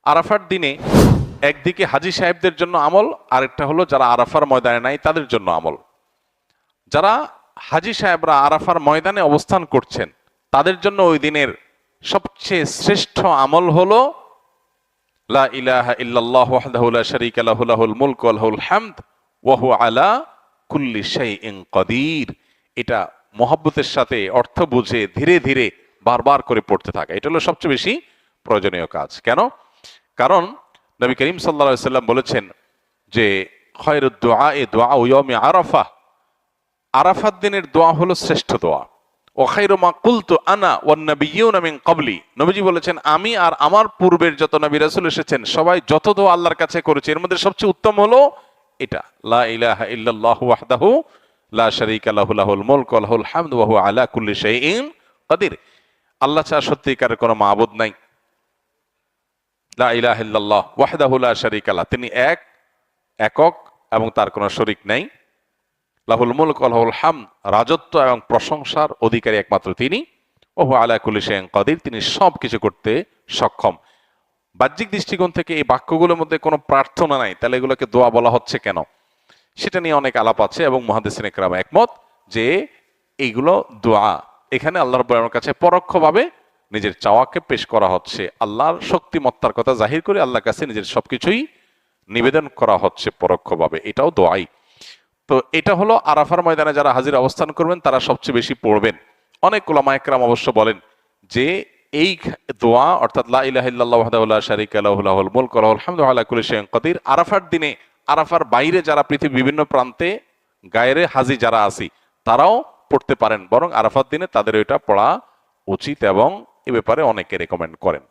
আরাফার দিনে একদিকে হাজী সাহেবদের জন্য আমল, আরেকটা হলো যারা আরাফার ময়দানে নাই তাদের জন্য আমল। যারা হাজী সাহেবরা আরাফার ময়দানে অবস্থান করছেন তাদের জন্য ওই দিনের সবচেয়ে শ্রেষ্ঠ আমল হলো লা ইলাহা ইল্লাল্লাহু ওয়াহদাহু লা শারীকা লাহু লাহুল মুলকু ওয়া লাহুল হামদ ওয়া হুয়া আলা কুল্লি শাইইন কাদির। এটা মহব্বতের সাথে অর্থ বুঝে ধীরে ধীরে বারবার করে পড়তে থাকা, এটা হলো সবচেয়ে বেশি প্রয়োজনীয় কাজ। কেন? কারণ নবী করিম সাল্লাল্লাহু আলাইহি সাল্লাম বলেছেন যে খায়রুদ দুআ দুআউ ইয়াউমি আরাফা, আরাফাত দিনের দোয়া হলো শ্রেষ্ঠ দোয়া। ওয়া খায়রু মা কুলতু আনা ওয়ান নাবিয়্যুনা মিন ক্বাবলি, নবীজি বলেছেন আমি আর আমার পূর্বের যত নবী রাসূল এসেছেন সবাই যত দোয়া আল্লাহর কাছে করেছে এর মধ্যে সবচেয়ে উত্তম হলো এটা, লা ইলাহা ইল্লাল্লাহু ওয়াহদাহু লা শারীকা লাহু লাহুল মুলকু ওয়া লাহুল হামদু ওয়া হুয়া আলা কুল্লি শাইইন কাদির। আল্লাহ ছাড়া সত্যিকারের কোনো মাবুদ নাই। লা ইলাহা ইল্লাল্লাহ ওয়াহদাহু লা শারীকা লাহু, তিনি একক এবং তার কোনো শরীক নাই। লাহুল মুলক ওয়া লাহুল হামদ, রাজত্ব এবং প্রশংসার অধিকারী একমাত্র তিনি। ওয়া হুয়া আলা কুল্লি শাইইন কাদির, তিনি সব কিছু করতে সক্ষম। বাহ্যিক দৃষ্টিকোণ থেকে এই বাক্যগুলোর মধ্যে কোনো প্রার্থনা নাই, তাহলে এগুলোকে দোয়া বলা হচ্ছে কেন? সেটা নিয়ে অনেক আলাপ আছে এবং মুহাদ্দিসিনে কেরাম একমত যে এইগুলো দোয়া। এখানে আল্লাহ রাব্বুল আলামিনের কাছে পরোক্ষভাবে নিজের চাওয়াকে পেশ করা হচ্ছে, আল্লাহর শক্তিমত্তার কথা জাহির করে আল্লাহর কাছে নিজের সবকিছুই নিবেদন করা হচ্ছে পরোক্ষভাবে, এটাও দোয়াই। তো এটা হলো আরাফার ময়দানে যারা হাজির অবস্থান করবেন তারা সবচেয়ে বেশি পড়বেন। অনেক উলামা একরাম অবশ্য বলেন যে এই দোয়া অর্থাৎ লা ইলাহা ইল্লাল্লাহু ওয়াহদাহু লা শারীকা লাহু লাহুল মুলকু ওয়া লাহুল হামদু ওয়া আলা কুল্লি শাইইন কাদির আরাফার দিনে, আরাফার বাইরে যারা পৃথিবীর বিভিন্ন প্রান্তে গায়রে হাজি যারা আছি তারাও পড়তে পারেন, বরং আরাফার দিনে তাদের এটা পড়া উচিত এবং এ ব্যাপারে অনেকে রেকমেন্ড করেন।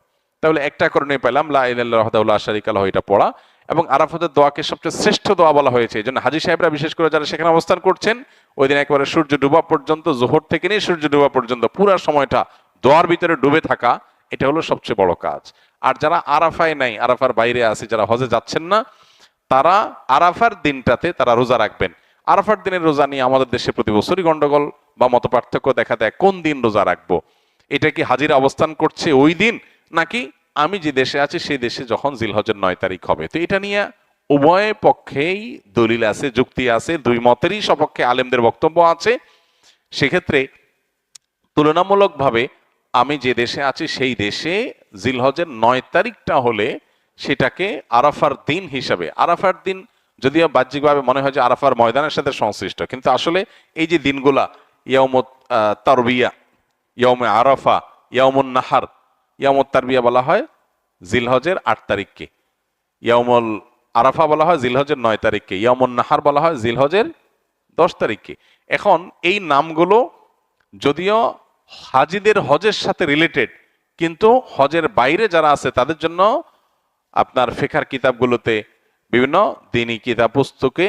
তাহলে একটা কারণে পেলাম লা ইলাহা ইল্লাল্লাহু ওয়াহদাহু লা শারীকা লাহু এটা পড়া, এবং আরাফাতের দোয়াকে সবচেয়ে শ্রেষ্ঠ দোয়া বলা হয়েছে। এই জন্য হাজী সাহেবরা বিশেষ করে যারা সেখানে অবস্থান করছেন ওই দিন একেবারে সূর্য ডুবা পর্যন্ত, জোহর থেকে নিয়ে সূর্য ডুবা পর্যন্ত পুরো সময়টা দোয়ার ভিতরে ডুবে থাকা, এটা হলো সবচেয়ে বড় কাজ। আর যারা আরাফায় নাই, আরাফার বাইরে আছে, যারা হজে যাচ্ছেন না, তারা আরাফার দিনটাতে তারা রোজা রাখবেন। আরাফার দিনের রোজা নিয়ে আমাদের দেশে প্রতি বছরই গন্ডগোল বা মত পার্থক্য দেখা দেয়, কোন দিন রোজা রাখবো? এটা কি হাজিরা অবস্থান করছে ওই দিন, নাকি আমি যে দেশে আছি সেই দেশে যখন জিলহজের 9 তারিখ হবে? তো এটা নিয়ে উভয় পক্ষেই দলিল আছে, যুক্তি আছে, দুই মতেরই সপক্ষে আলেমদের বক্তব্য আছে। সেক্ষেত্রে তুলনামূলকভাবে আমি যে দেশে আছি সেই দেশে জিলহজের 9 তারিখটা হলে সেটাকে আরাফার দিন হিসাবে, আরাফার দিন যদিও বাহ্যিকভাবে মনে হয় যে আরাফার ময়দানের সাথে সংশ্লিষ্ট, কিন্তু আসলে এই যে দিনগুলা ইয়াউমুত তারবিয়া, ইয়াউমে আরাফা, ইয়াউমুন নাহার, ইয়াউমুত তারবিয়া বলা হয় জিলহজের 8 তারিখকে, ইয়াউমুল আরাফা বলা হয় জিলহজের 9 তারিখকে, ইয়াউমুন নাহার বলা হয় জিলহজের 10 তারিখকে। এখন এই নামগুলো যদিও হাজিদের হজের সাথে রিলেটেড, কিন্তু হজের বাইরে যারা আছে তাদের জন্য আপনার ফিকহের কিতাবগুলোতে বিভিন্ন দ্বীনি কিতাব পুস্তকে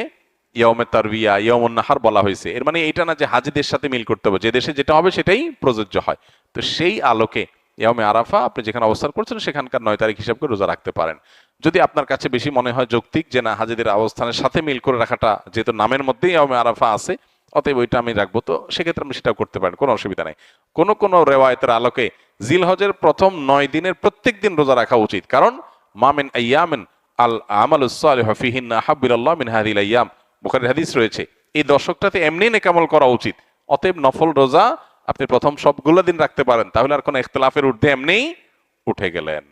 ইয়াউমে তারবিয়া, ইয়াউমুন নাহার বলা হয়েছে। এর মানে এটা না যে হাজিদের সাথে মিল করতে হবে, যে দেশে যেটা হবে সেটাই প্রযোজ্য হয়। তো সেই আলোকে ইয়াউমে আরাফা আপনি যেখানে অবস্থান করছেন সেখানকার 9 তারিখ হিসাব করে রোজা রাখতে পারেন। যদি আপনার কাছে বেশি মনে হয় যৌক্তিক যে না হাজিদের অবস্থানের সাথে মিল করে রাখাটা, যেহেতু নামের মধ্যেই ইয়াউমে আরাফা আছে, অতএব ওইটা আমি রাখবো, তো সেক্ষেত্রে আপনি সেটাও করতে পারেন, কোনো অসুবিধা নেই। কোন কোন রেওয়ায়েতের আলোকে জিলহজের প্রথম 9 দিনের প্রত্যেক দিন রোজা রাখা উচিত, কারণ মামিন আইয়ামিন আল আমালুস সালিহু ফিহিন্না আহাব্বু ইলাল্লাহ মিন হাযিহিল আইয়াম, বুখারীর হাদিস রয়েছে। এই দশকটাতে এমনি নেক আমল করা উচিত। অতএব নফল রোজা আপনি প্রথম সবগুলো দিন রাখতে পারেন, তাহলে আর কোনো ইখতিলাফের ঊর্ধ্বে এমনি উঠে গেলেন।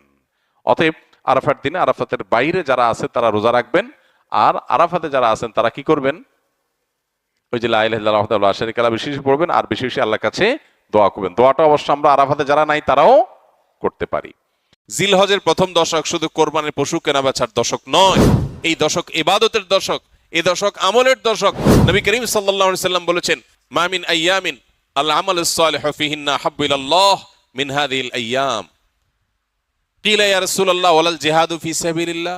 অতএব আরাফার দিনে আরাফাতের বাইরে যারা আছে তারা রোজা রাখবেন, আর আরাফাতে যারা আছেন তারা কি করবেন? ওই যে লা ইলাহা ইল্লাল্লাহু ওয়াহদাহু লা শারীকা লাহু বেশি বেশি পড়বেন, আর বেশি বেশি আল্লাহর কাছে দোয়া করবেন। দোয়াটা অবশ্য আমরা আরাফাতে যারা নাই তারাও করতে পারি। জিলহজের প্রথম দশক শুধু কোরবানির পশু কেনা বেচার দশক নয়, এই দশক ইবাদতের দশক, এই দশক আমলের দশক। নবী করিম সাল্লাল্লাহু আলাইহি সাল্লাম বলেছেন মা মিন আইয়ামিন আল আমালুস সালিহু ফিহিন্না আহাব্বু ইলাল্লাহ মিন হাযিহিল আইয়াম। কিলা ইয়া রাসূলুল্লাহ ওয়ালাল জিহাদু ফি সাবিলিল্লাহ?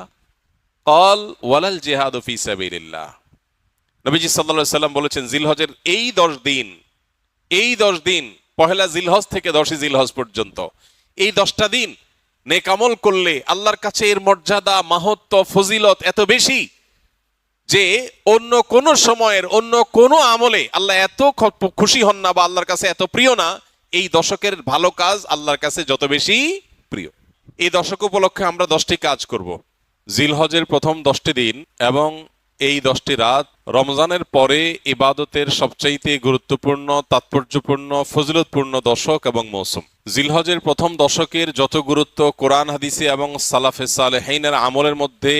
ক্বাল ওয়ালাল জিহাদু ফি সাবিলিল্লাহ। নবীজি সাল্লাল্লাহু আলাইহি সাল্লাম বলেছেন জিলহজের এই 10 দিন পহেলা জিলহজ থেকে 10ই জিলহজ পর্যন্ত এই 10টা দিন নেক আমল করলে আল্লাহর কাছে এর মর্যাদা, মাহাত্ম্য, ফজিলত এত বেশি যে অন্য কোন সময়ের অন্য কোন আমলে আল্লাহ এত খুশি হন না বা আল্লাহর কাছে এত প্রিয় না, এই দশকের ভালো কাজ আল্লাহর কাছে যত বেশি প্রিয়। এই দশক উপলক্ষে আমরা 10টি কাজ করব। জিলহজের প্রথম 10টি দিন এবং এই 10টি রাত রমজানের পরে ইবাদতের সবচাইতে গুরুত্বপূর্ণ, তাৎপর্যপূর্ণ, ফজিলতপূর্ণ দশক এবং মৌসুম। জিলহজের প্রথম দশকের যত গুরুত্ব কোরআন হাদিসে এবং সালাফে সালেহীনের আমলের মধ্যে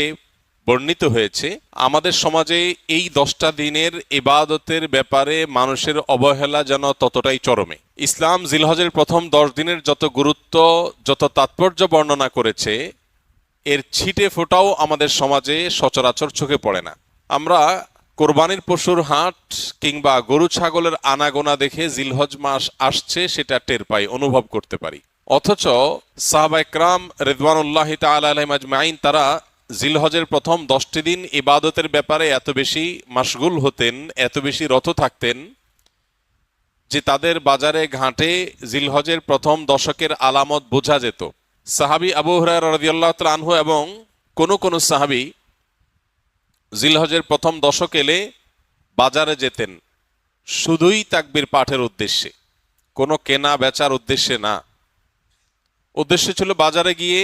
বর্ণিত হয়েছে, আমাদের সমাজে এই 10টা দিনের ইবাদতের ব্যাপারে মানুষের অবহেলা যেন ততটাই চরমে। ইসলাম জিলহজের প্রথম 10 দিনের যত গুরুত্ব, যত তাৎপর্য বর্ণনা করেছে, এর ছিটে ফোটাও আমাদের সমাজে সচরাচর চোখে পড়ে না। আমরা কোরবানির পশুর হাট কিংবা গরু ছাগলের আনাগোনা দেখে জিলহজ মাস আসছে সেটা টের পাই, অনুভব করতে পারি। অথচ সাহাবা ইকরাম রিদওয়ানুল্লাহি তাআলা আলাইহিম আজমাইন তারা জিলহজের প্রথম 10টি দিন ইবাদতের ব্যাপারে এত বেশি মাশগুল হতেন, এত বেশি রত থাকতেন যে তাদের বাজারে ঘাটে জিলহজের প্রথম দশকের আলামত বোঝা যেত। সাহাবী আবু হুরায়রা রাদিয়াল্লাহু তাআলা আনহু এবং কোন সাহাবী জিলহজের প্রথম দশক এলে বাজারে যেতেন শুধুই তাকবীর পাঠের উদ্দেশ্যে, কোনো কেনা বেচার উদ্দেশ্যে না। উদ্দেশ্য ছিল বাজারে গিয়ে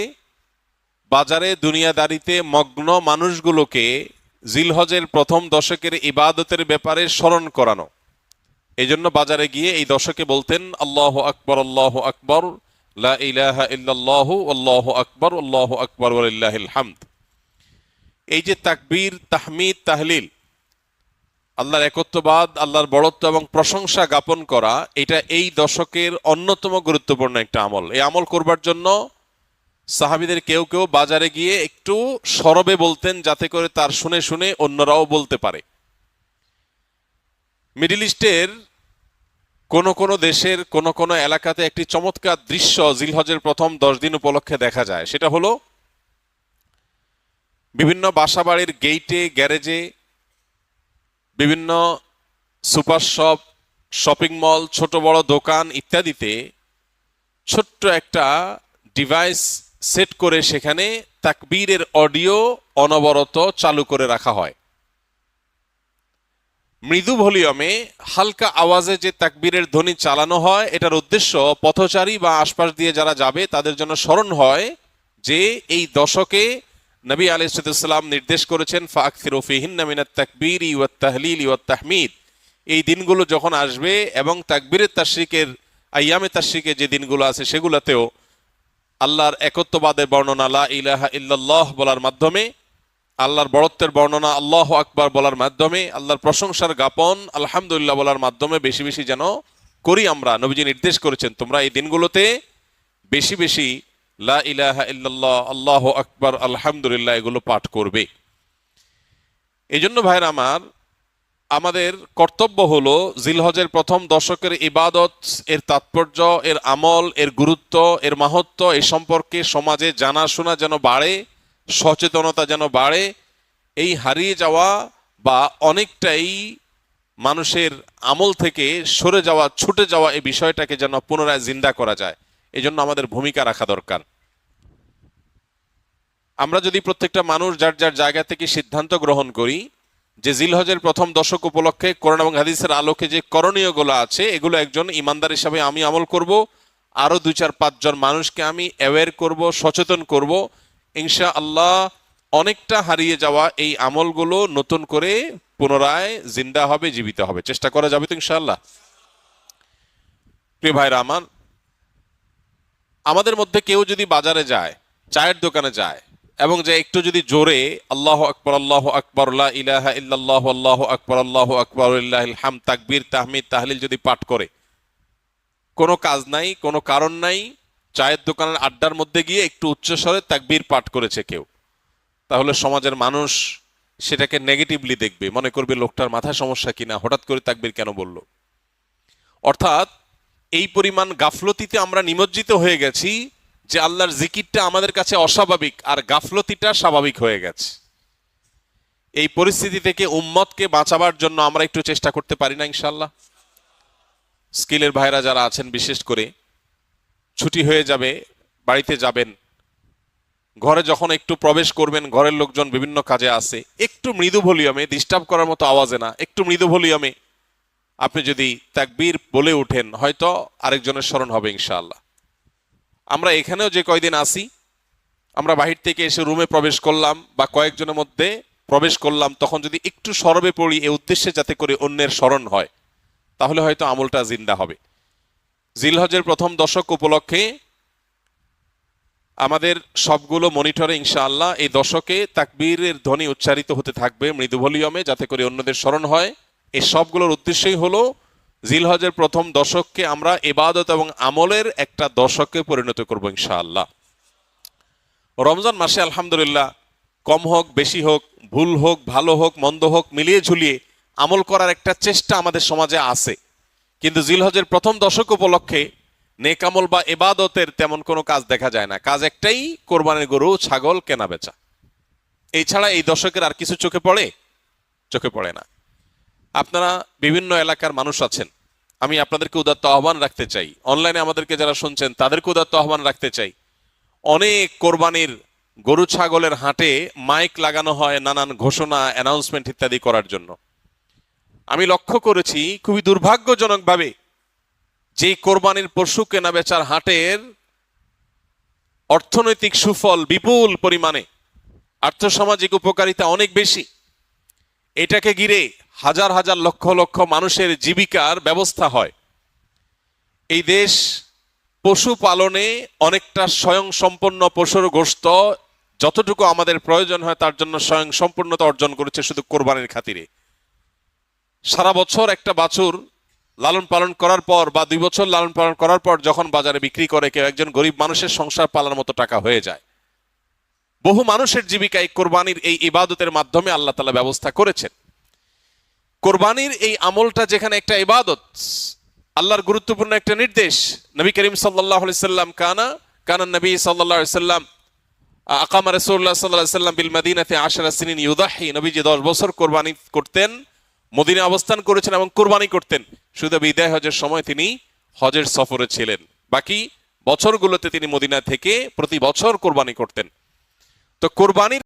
বাজারে দুনিয়াদারিতে মগ্ন মানুষগুলোকে জিলহজের প্রথম দশকের ইবাদতের ব্যাপারে স্মরণ করানো। এজন্য বাজারে গিয়ে এই দশকে বলতেন আল্লাহু আকবার, আল্লাহু আকবার, লা ইলাহা ইল্লাল্লাহু, আল্লাহু আকবার, আল্লাহু আকবার ওয়া লিল্লাহিল হামদ। এই যে তাকবীর, তাহমিদ, তাহলিল, আল্লাহর একত্ববাদ, আল্লাহর বড়ত্ব এবং প্রশংসা জ্ঞাপন করা, এটা এই দশকের অন্যতম গুরুত্বপূর্ণ একটা আমল। এই আমল করবার জন্য সাহাবীদের কেউ কেউ বাজারে গিয়ে একটু সরবে বলতেন, যাতে করে তার শুনে শুনে অন্যরাও বলতে পারে। মিডল ইস্টের কোন দেশের কোন এলাকাতে একটি চমৎকার দৃশ্য জিলহজের প্রথম 10 দিন উপলক্ষে দেখা যায়। সেটা হলো বিভিন্ন বাসাবাড়ির গেইটে, গ্যারেজে, বিভিন্ন সুপার শপ, শপিং মল, ছোট বড় দোকান ইত্যাদিতে ছোট্ট একটা ডিভাইস সেট করে সেখানে তাকবীরের অডিও অনবরত চালু করে রাখা হয়। মৃদু ভলিউমে হালকা আওয়াজে যে তাকবীরের ধ্বনি চালানো হয়, এটার উদ্দেশ্য পথচারী বা আশপাশ দিয়ে যারা যাবে তাদের জন্য স্মরণ হয় যে এই দশকে নবী আলাইহিস সালাম নির্দেশ করেছেন ফাকসিরু ফিহিন্না মিনাত তাকবীরি ওয়াত তাহলিলি ওয়াত তাহমিদ। এই দিনগুলো যখন আসবে এবং তাকবীরের তাশরিকের আইয়ামে তাশরিকে যে দিনগুলো আছে সেগুলোতেও আল্লাহর একত্ববাদের বর্ণনা লা ইলাহা ইল্লাল্লাহ বলার মাধ্যমে, আল্লাহর বড়ত্বের বর্ণনা আল্লাহু আকবার বলার মাধ্যমে, আল্লাহর প্রশংসার জ্ঞাপন আলহামদুলিল্লাহ বলার মাধ্যমে বেশি বেশি যেন করি আমরা। নবীজি নির্দেশ করেছেন তোমরা এই দিনগুলোতে বেশি বেশি লা ইলাহা ইল্লাল্লাহ, আল্লাহু আকবার, আলহামদুলিল্লাহ এগুলো পাঠ করবে। এই জন্য ভাইরা আমার, আমাদের কর্তব্য হলো জিলহজের প্রথম দশকের ইবাদত, এর তাৎপর্য, এর আমল, এর গুরুত্ব, এর মাহাত্ম্য এই সম্পর্কে সমাজে জানাশোনা যেন বাড়ে, সচেতনতা যেন বাড়ে। এই হারিয়ে যাওয়া বা অনেকটাই মানুষের আমল থেকে সরে যাওয়া, ছুটে যাওয়া এই বিষয়টাকে যেন পুনরায় জিন্দা করা যায়, এই জন্য আমাদের ভূমিকা রাখা দরকার। আমরা যদি প্রত্যেকটা মানুষ যার যার জায়গা থেকে সিদ্ধান্ত গ্রহণ করি যে জিলহজের প্রথম দশক উপলক্ষে কোরআন এবং হাদিসের আলোকে যে করণীয়গুলো আছে এগুলো একজন ইমানদার হিসাবে আমি আমল করব, আরো 2-4-5 জন মানুষকে আমি অ্যাওয়্যার করব, সচেতন করব, ইনশাআল্লাহ অনেকটা হারিয়ে যাওয়া এই আমলগুলো নতুন করে পুনরায় জিন্দা হবে, জীবিত হবে। চেষ্টা করা যাবে তো ইনশাআল্লাহ? প্রিয় ভাইরা আমার, আমাদের মধ্যে কেউ যদি বাজারে যায়, চায়ের দোকানে যায় এবং যে একটু যদি জোরে আল্লাহু আকবার, আল্লাহু আকবার, লা ইলাহা ইল্লাল্লাহু, আল্লাহু আকবার, আল্লাহু আকবার ওয়া লিল্লাহিল হামদ, তাকবীর, তাহমিদ, তাহলিল যদি পাঠ করে, কোনো কাজ নাই, কোনো কারণ নাই, চায়ের দোকানের আড্ডার মধ্যে গিয়ে একটু উচ্চস্বরে তাকবীর পাঠ করেছে কেউ, তাহলে সমাজের মানুষ সেটাকে নেগেটিভলি দেখবে, মনে করবে লোকটার মাথায় সমস্যা কিনা, হঠাৎ করে তাকবীর কেন বলল। অর্থাৎ এই পরিমাণ গাফলতিতে আমরা নিমজ্জিত হয়ে গেছি যে আল্লাহর জিকিরটা আমাদের কাছে অস্বাভাবিক আর গাফলতিটা স্বাভাবিক হয়ে গেছে। এই পরিস্থিতি থেকে উম্মতকে বাঁচাবার জন্য আমরা একটু চেষ্টা করতে পারি না ইনশাআল্লাহ? স্কিলের ভাইরা যারা আছেন, বিশেষ করে ছুটি হয়ে যাবে, বাড়িতে যাবেন, ঘরে যখন একটু প্রবেশ করবেন, ঘরের লোকজন বিভিন্ন কাজে আছে, একটু মৃদু ভলিউমে, ডিস্টার্ব করার মতো আওয়াজে না, একটু মৃদু ভলিউমে আপনি যদি তাকবীর বলে উঠেন, হয়তো আরেকজনের স্মরণ হবে ইনশাআল্লাহ। আমরা এখানেও যে কয়দিন আসি আমরা বাহির থেকে এসে রুমে প্রবেশ করলাম বা কয়েকজনের মধ্যে প্রবেশ করলাম, তখন যদি একটু সরবে পড়ি এই উদ্দেশ্যে যাতে করে অন্যের স্মরণ হয়, তাহলে হয়তো আমলটা জিন্দা হবে। জিলহজের প্রথম দশক উপলক্ষে আমাদের সবগুলো মনিটরে ইনশাআল্লাহ এই দশকে তাকবীরের ধ্বনি উচ্চারিত হতে থাকবে মৃদু ভলিউমে, যাতে করে অন্যদের স্মরণ হয়। এই সবগুলোর উদ্দেশ্যই হলো জিলহজের প্রথম দশককে আমরা ইবাদত এবং আমলের একটা দশকে পরিণত করব ইনশাআল্লাহ। রমজান মাসে আলহামদুলিল্লাহ কম হোক বেশি হোক, ভুল হোক ভালো হোক মন্দ হোক, মিলিয়ে ঝুলিয়ে আমল করার একটা চেষ্টা আমাদের সমাজে আছে। কিন্তু জিলহজের প্রথম দশক উপলক্ষে নেক আমল বা ইবাদতের তেমন কোনো কাজ দেখা যায় না। কাজ একটাই, কোরবানির গরু ছাগল কেনা বেচা। এই ছাড়া এই দশকের আর কিছু চোখে পড়ে? চোখে পড়ে না। আপনারা বিভিন্ন এলাকার মানুষ আছেন, আমি আপনাদেরকে উদাত্ত আহ্বান রাখতে চাই, অনলাইনে আমাদেরকে যারা শুনছেন তাদেরকে উদাত্ত আহ্বান রাখতে চাই। অনেক কোরবানির গরু ছাগলের হাটে মাইক লাগানো হয় নানান ঘোষণা অ্যানাউন্সমেন্ট ইত্যাদি করার জন্য। আমি লক্ষ্য করেছি খুবই দুর্ভাগ্যজনকভাবে যে কোরবানির পশু কেনা বেচার হাটের অর্থনৈতিক সুফল বিপুল পরিমাণে, আর্থসামাজিক উপকারিতা অনেক বেশি, এটাকে ঘিরে হাজার হাজার লক্ষ লক্ষ মানুষের জীবিকার ব্যবস্থা হয়। এই দেশ পশু পালনে অনেকটা স্বয়ং সম্পন্ন, পশুর গোশত যতটুকু আমাদের প্রয়োজন হয় তার জন্য স্বয়ং সম্পূর্ণতা অর্জন করেছে শুধু কোরবানির খাতিরে। সারা বছর একটা বাছুর লালন পালন করার পর বা 2 বছর লালন পালন করার পর যখন বাজারে বিক্রি করে, কেউ একজন গরিব মানুষের সংসার পালার মতো টাকা হয়ে যায়। বহু মানুষের জীবিকা এই কোরবানির এই ইবাদতের মাধ্যমে আল্লাহ তাআলা ব্যবস্থা করেছেন। কোরবানির এই আমলটা যেখানে একটা ইবাদত, আল্লাহর গুরুত্বপূর্ণ একটা নির্দেশ। নবী করিম সাল্লাল্লাহু আলাইহি সাল্লাম কানা নবী সাল্লাল্লাহু আলাইহি সাল্লাম আকামা রাসূলুল্লাহ সাল্লাল্লাহু আলাইহি সাল্লাম বিল মদিনাতে 10 সিনিন ইউদাহি, নবীজি 10 বছর কোরবানি করতেন, মদিনায় অবস্থান করেছেন এবং কোরবানি করতেন। শুধু বিদায় হজের সময় তিনি হজের সফরে ছিলেন, বাকি বছরগুলোতে তিনি মদিনা থেকে প্রতি বছর কোরবানি করতেন। তো কোরবানির